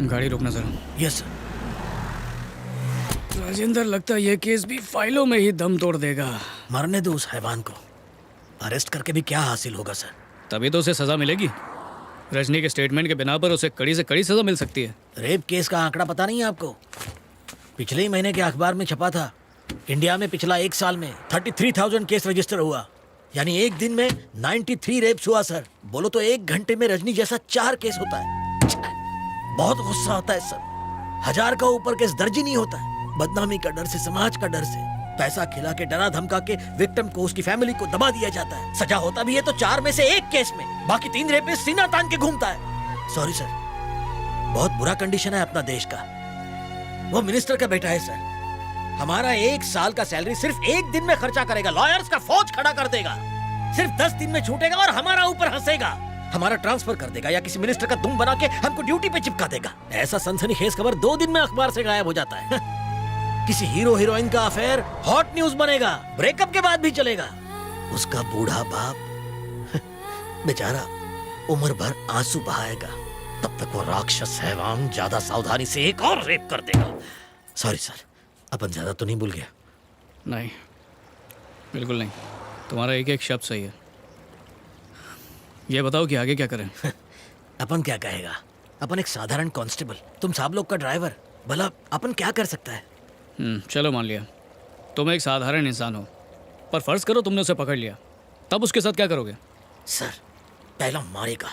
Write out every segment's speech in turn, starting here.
गाड़ी रोकना जरा। Yes sir. राजेंद्र, लगता है ये केस भी फाइलों में ही दम तोड़ देगा। मरने दो उस हैवान को। अरेस्ट करके भी क्या हासिल होगा सर? तभी तो उसे सजा मिलेगी। रजनी के स्टेटमेंट के बिना पर उसे कड़ी से कड़ी सजा मिल सकती है। रेप केस का आंकड़ा पता नहीं है आपको? पिछले ही महीने के अखबार में छपा था। इंडिया में पिछला 1 साल में 33,000 केस रजिस्टर हुआ, यानी एक दिन में 93 रेप्स हुआ सर। बोलो तो 1 घंटे में रजनी जैसा 4 केस होता है। बहुत गुस्सा आता है सर। 1000 का ऊपर केस दर्ज ही नहीं होता है। बदनामी का डर से, समाज का डर से, पैसा खिला के, डरा धमका के विक्टिम को, उसकी फैमिली को दबा दिया जाता है। सजा होता भी है तो 4 में से 1 केस में, बाकी 3 रेपिस्ट सीना तान के घूमता है। सॉरी सर, बहुत बुरा कंडीशन है अपना देश का। वो मिनिस्टर का बेटा है सर। हमारा 1 साल का सैलरी सिर्फ 1 दिन में खर्चा करेगा, लॉयर्स का फौज खड़ा कर देगा। सिर्फ 10 दिन में छूटेगा और हमारा ऊपर हंसेगा, हमारा ट्रांसफर कर देगा या किसी मिनिस्टर का दुम बना के हमको ड्यूटी पे चिपका देगा। ऐसा सनसनीखेज खबर 2 दिन में अखबार से गायब हो जाता है। किसी हीरो हीरोइन का अफेयर हॉट न्यूज बनेगा, ब्रेकअप के बाद भी चलेगा। उसका बूढ़ा बाप बेचारा उम्र भर आंसू बहाएगा, तब तक वो राक्षस हैवान ज्यादा सावधानी से एक और रेप कर देगा। सॉरी सर, अपन ज्यादा तो नहीं भूल गया? नहीं, बिल्कुल नहीं। तुम्हारा एक एक शब्द सही है। ये बताओ कि आगे क्या करें? अपन क्या कहेगा? अपन एक साधारण कांस्टेबल, तुम सब लोग का ड्राइवर। भला अपन क्या कर सकता है? चलो मान लिया तुम एक साधारण इंसान हो, पर फर्ज करो तुमने उसे पकड़ लिया, तब उसके साथ क्या करोगे? सर, पहला मारेगा,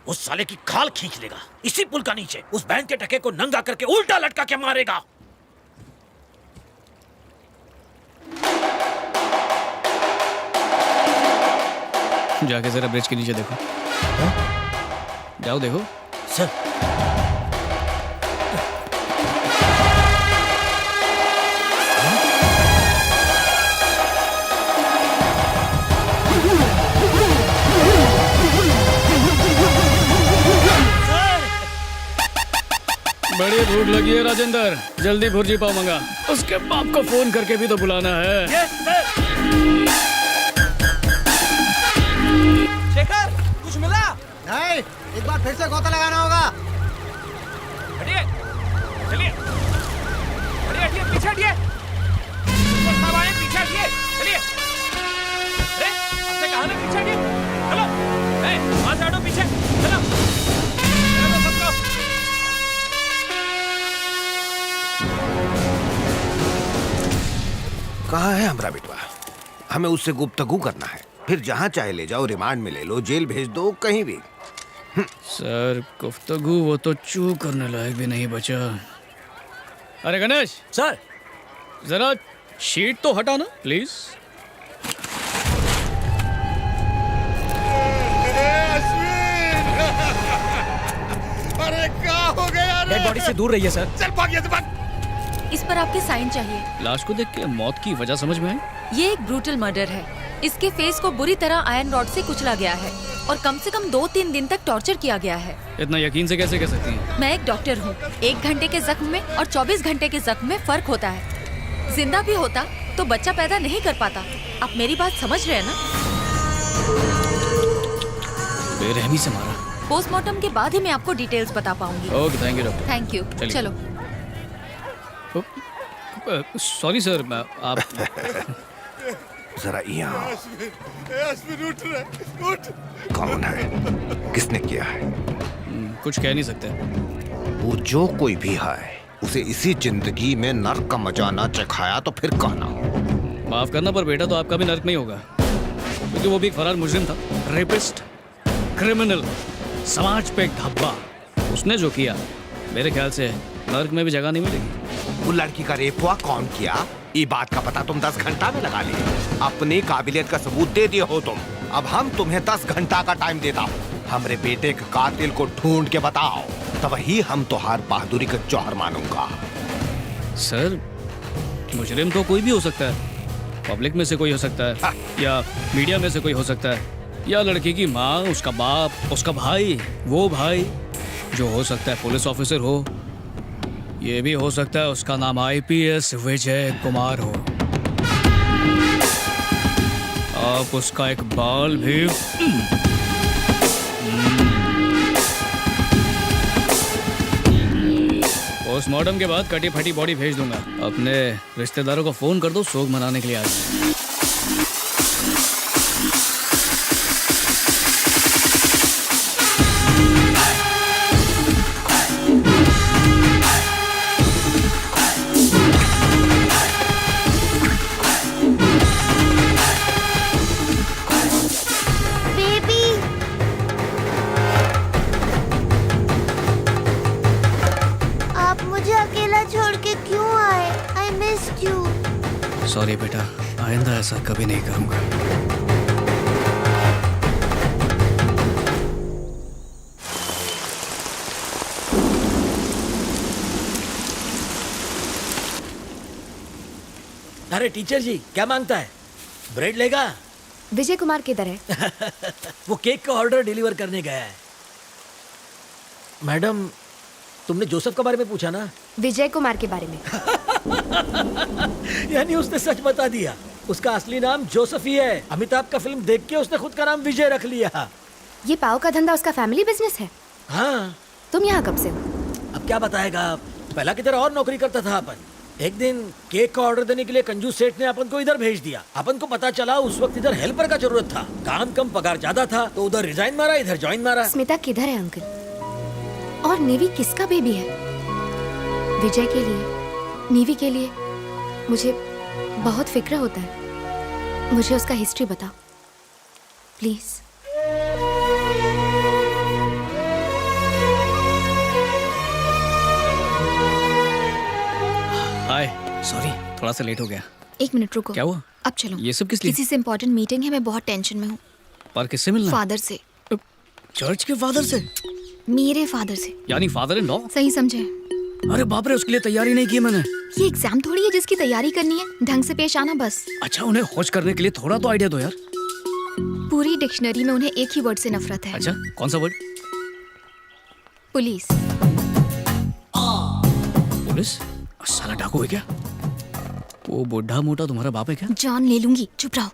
उस साले की खाल खींच लेगा इसी पुल का नीचे, उस बैंक के टके को नंगा करके उल्टा लटका के मारेगा। जाके जरा ब्रिज के नीचे देखो। जाओ देखो। सर, बड़ी भूख लगी है राजेंद्र, जल्दी भुर्जी पाव मंगा। उसके बाप को फोन करके भी तो बुलाना है। शेखर, कुछ मिला? नहीं, एक बार फिर से गोता लगाना होगा। हटिए, चलिए, हटिए, हटिए, पीछे हटिए। पीछे हटिए, चलिए। अरे, आपसे कहा ना पीछे हटिए। चलो, वहाँ से हटो पीछे, चलो। चलो सबको। कहाँ है हमारा बेटवा? हमें उससे गुफ्तगू करना है, फिर जहाँ चाहे ले जाओ, रिमांड में ले लो, जेल भेज दो, कहीं भी। सर, गुफ्तगू वो तो चू करने लायक भी नहीं बचा। अरे गणेश सर, जरा शीट तो हटा ना प्लीज। अरे क्या हो गया? डेड बॉडी से दूर रहिए सर। चल भाग यहाँ से, भाग। इस पर आपके साइन चाहिए। लाश को देख के मौत की वजह समझ में आई? ये एक ब्रूटल मर्डर है। इसके फेस को बुरी तरह आयरन रॉड से कुचला गया है और कम से कम 2-3 दिन तक टॉर्चर किया गया है। इतना यकीन से कैसे कह सकती हैं? मैं एक डॉक्टर हूँ। 1 घंटे के जख्म में और 24 घंटे के जख्म में फर्क होता है। जिंदा भी होता तो बच्चा पैदा नहीं कर पाता। आप मेरी बात समझ रहे हैं ना? बेरहमी से मारा। पोस्टमार्टम के बाद ही मैं आपको डिटेल्स बता पाऊंगी। Okay, thank you doctor. Thank you. चलिए। चलो। सॉरी सर, आप जरा यहाँ। अश्विन उठ रहा, उठ। कौन है? किसने किया है? कुछ कह नहीं सकते। वो जो कोई भी है, उसे इसी जिंदगी में नर्क का मजा ना चखाया तो फिर कहना। माफ करना पर बेटा तो आपका भी नर्क नहीं होगा, क्योंकि वो भी एक फरार मुजरिम था, रेपिस्ट, क्रिमिनल, समाज पे एक धब्बा। उसने जो किया, मेरे ख्याल से नर्क में भी जगह नहीं मिलेगी। वो लड़की का रेप हुआ कौन किया, ये बात का पता तुम 10 घंटा में लगा लिए। अपनी काबिलियत का सबूत दे दिए हो तुम। अब हम तुम्हें 10 घंटा का टाइम देता हूँ। हमरे बेटे के कातिल को ढूंढ के बताओ, तब ही हम तोहार बहादुरी का जौहर मानूंगा। सर, मुजरिम तो कोई भी हो सकता है। पब्लिक में से कोई हो सकता है, या मीडिया में से कोई हो सकता है, या लड़की की माँ, उसका बाप, उसका भाई, वो भाई जो हो सकता है पुलिस ऑफिसर हो। ये भी हो सकता है उसका नाम IPS विजय कुमार हो। आप उसका एक बाल भी पोस्टमार्टम के बाद कटी फटी बॉडी भेज दूंगा। अपने रिश्तेदारों को फोन कर दो, शोक मनाने के लिए आ जाए। बेबी आप मुझे अकेला छोड़ के क्यों आए? I missed you. सॉरी बेटा, आइंदा ऐसा कभी नहीं करूंगा। अरे टीचर जी, क्या मांगता है? ब्रेड लेगा? विजय कुमार किधर है? वो केक का ऑर्डर डिलीवर करने गया है। मैडम, तुमने जोसेफ के बारे में पूछा ना? विजय कुमार के बारे में। यानी उसने सच बता दिया। उसका असली नाम जोसेफ ही है। अमिताभ का फिल्म देख के उसने खुद का नाम विजय रख लिया। ये पाव का धंधा उसका फैमिली बिजनेस है। हाँ, तुम यहाँ कब से हो? अब क्या बताएगा। पहला की तरह और नौकरी करता था अपन। एक दिन केक का ऑर्डर देने के लिए कंजूस सेठ ने अपन को इधर भेज दिया। अपन को पता चला उस वक्त इधर हेल्पर का जरूरत था, काम कम पगार ज्यादा था, तो उधर रिजाइन मारा, इधर ज्वाइन मारा। स्मिता किधर है अंकल? और नेवी किसका बेबी है? विजय के लिए, नेवी के लिए मुझे बहुत फिक्र होता है। मुझे उसका हिस्ट्री बताओ प्लीज। हाय, सॉरी थोड़ा सा लेट हो गया। एक मिनट रुको। क्या हुआ? अब चलो। ये सब किस लिए? किसी से इम्पोर्टेंट मीटिंग है, मैं बहुत टेंशन में हूँ। पर किससे मिलना? फादर से। चर्च के फादर से? मेरे फादर से। यानी फादर इन लॉ? सही समझे? अरे बाप रे, उसके लिए तैयारी नहीं की मैंने। ये एग्जाम थोड़ी है जिसकी तैयारी करनी है, ढंग से पेश आना बस। अच्छा, उन्हें खोज करने के लिए थोड़ा तो आइडिया दो यार। पूरी डिक्शनरी में उन्हें एक ही वर्ड से नफरत है। अच्छा, कौन सा वर्ड? पुलिस। पुलिस? साला डाकू है क्या? वो बुढ़ा मोटा तुम्हारा बाप है क्या? जान ले लूंगी, चुप रहो।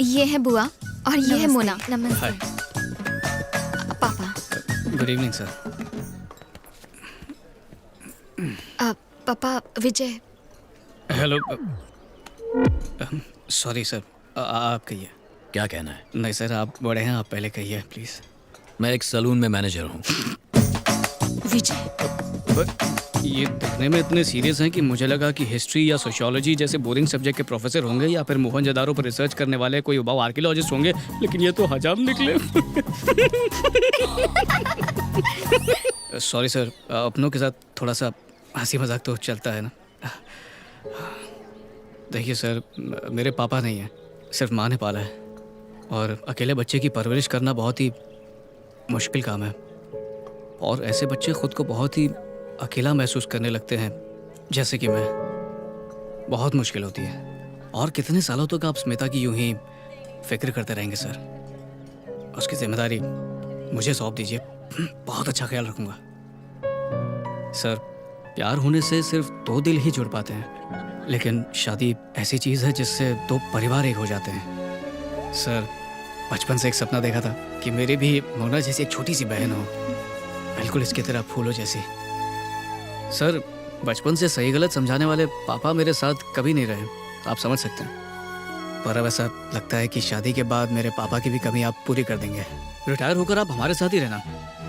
ये है बुआ और ये है मोना। नमस्ते। पापा। Good evening sir. पापा, विजय। हेलो। सॉरी सर, आप कहिए। क्या कहना है? नहीं सर, आप बड़े हैं, आप पहले कहिए प्लीज। मैं एक सलून में मैनेजर हूँ। विजय, ये दिखने में इतने सीरियस हैं कि मुझे लगा कि हिस्ट्री या सोशियोलॉजी जैसे बोरिंग सब्जेक्ट के प्रोफेसर होंगे या फिर मोहनजोदारो पर रिसर्च करने वाले कोई युवा आर्कियोलॉजिस्ट होंगे, लेकिन ये तो हजाम निकले। सॉरी सर, अपनों के साथ थोड़ा सा हंसी मजाक तो चलता है ना। देखिए सर, मेरे पापा नहीं हैं, सिर्फ माँ ने पाला है, और अकेले बच्चे की परवरिश करना बहुत ही मुश्किल काम है। और ऐसे बच्चे खुद को बहुत ही अकेला महसूस करने लगते हैं, जैसे कि मैं। बहुत मुश्किल होती है। और कितने सालों तक आप स्मिता की यूं ही फिक्र करते रहेंगे सर? उसकी जिम्मेदारी मुझे सौंप दीजिए, बहुत अच्छा ख्याल रखूंगा। सर, प्यार होने से सिर्फ दो दिल ही जुड़ पाते हैं, लेकिन शादी ऐसी चीज़ है जिससे दो परिवार एक हो जाते हैं। सर, बचपन से एक सपना देखा था कि मेरी भी मोना जैसी एक छोटी सी बहन हो, बिल्कुल इसकी तरह फूलों जैसी। सर, बचपन से सही गलत समझाने वाले पापा मेरे साथ कभी नहीं रहे, आप समझ सकते हैं। पर अब ऐसा लगता है कि शादी के बाद मेरे पापा की भी कमी आप पूरी कर देंगे। रिटायर होकर आप हमारे साथ ही रहना।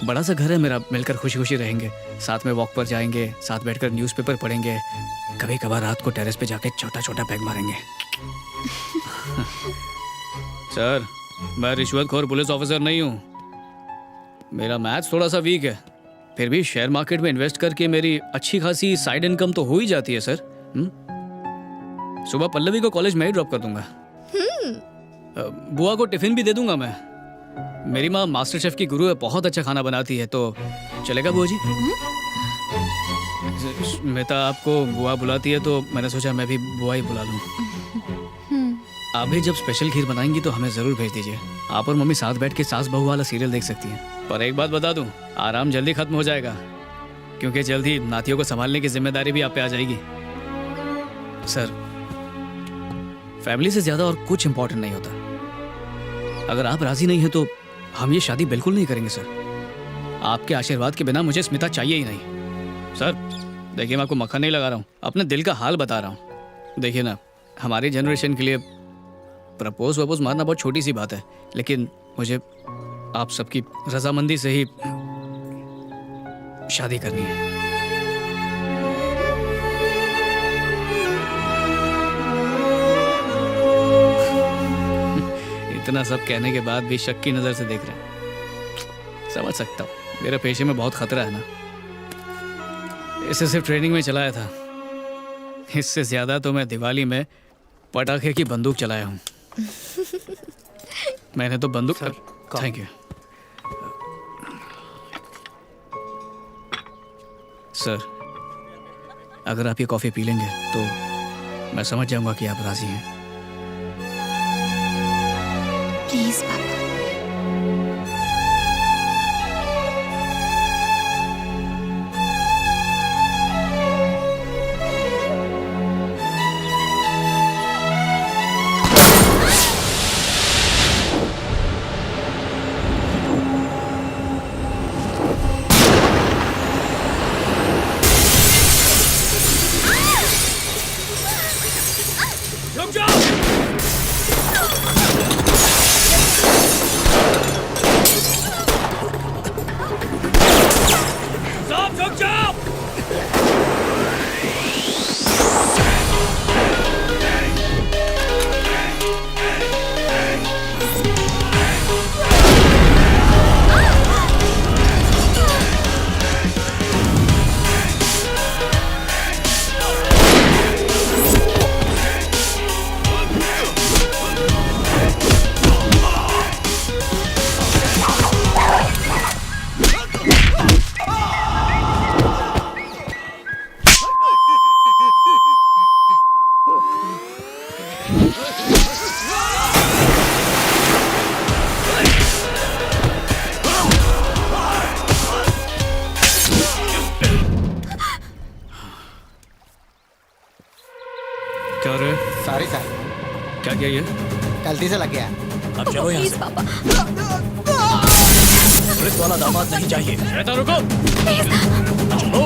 बड़ा सा घर है मेरा, मिलकर खुशी खुशी रहेंगे, साथ में वॉक पर जाएंगे, साथ बैठकर न्यूज़पेपर पढ़ेंगे, कभी कभार रात को टेरेस पे जाके छोटा छोटा पैग मारेंगे। सर, मैं रिश्वतखोर पुलिस ऑफिसर नहीं हूँ। मेरा मैथ्स थोड़ा सा वीक है, फिर भी शेयर मार्केट में इन्वेस्ट करके मेरी अच्छी खासी साइड इनकम तो हो ही जाती है सर। सुबह पल्लवी को कॉलेज में ही ड्रॉप कर दूंगा। बुआ को टिफिन भी दे दूंगा मैं। मेरी माँ मास्टर शेफ की गुरु है, बहुत अच्छा खाना बनाती है, तो चलेगा बुआ जी? स्मिता आपको बुआ बुलाती है तो मैंने सोचा मैं भी बुआ ही बुला लूं। आप भी जब स्पेशल खीर बनाएंगी तो हमें जरूर भेज दीजिए। आप और मम्मी साथ बैठ के सास बहू वाला सीरियल देख सकती हैं। पर एक बात बता दूं, आराम जल्दी खत्म हो जाएगा, क्योंकि जल्द ही नातियों को संभालने की जिम्मेदारी भी आप पे आ जाएगी। सर, फैमिली से ज्यादा और कुछ इंपॉर्टेंट नहीं होता। अगर आप राजी नहीं है तो हम ये शादी बिल्कुल नहीं करेंगे सर। आपके आशीर्वाद के बिना मुझे स्मिता चाहिए ही नहीं। सर देखिए, मैं आपको मक्खन नहीं लगा रहा हूँ, अपने दिल का हाल बता रहा हूँ। देखिए ना, हमारी जनरेशन के लिए प्रपोज वपोज मारना बहुत छोटी सी बात है, लेकिन मुझे आप सबकी रजामंदी से ही शादी करनी है। इतना सब कहने के बाद भी शक की नजर से देख रहे हैं। समझ सकता हूँ, मेरे पेशे में बहुत खतरा है ना। इसे सिर्फ ट्रेनिंग में चलाया था, इससे ज्यादा तो मैं दिवाली में पटाखे की बंदूक चलाया हूँ। मैंने तो बंदूक। Thank you sir. अगर आप ये कॉफी पी लेंगे तो मैं समझ जाऊंगा कि आप राजी हैं। प्लीज पापा। रुक जाओ। सब रुक जाओ। क्या हो रहा है? सॉरी सर, क्या किया ये? गलती से लग गया। अब चलो यहाँ प्लीज से। पापा। पुलिस वाला दामाद नहीं चाहिए। श्वेता रुको। चलो।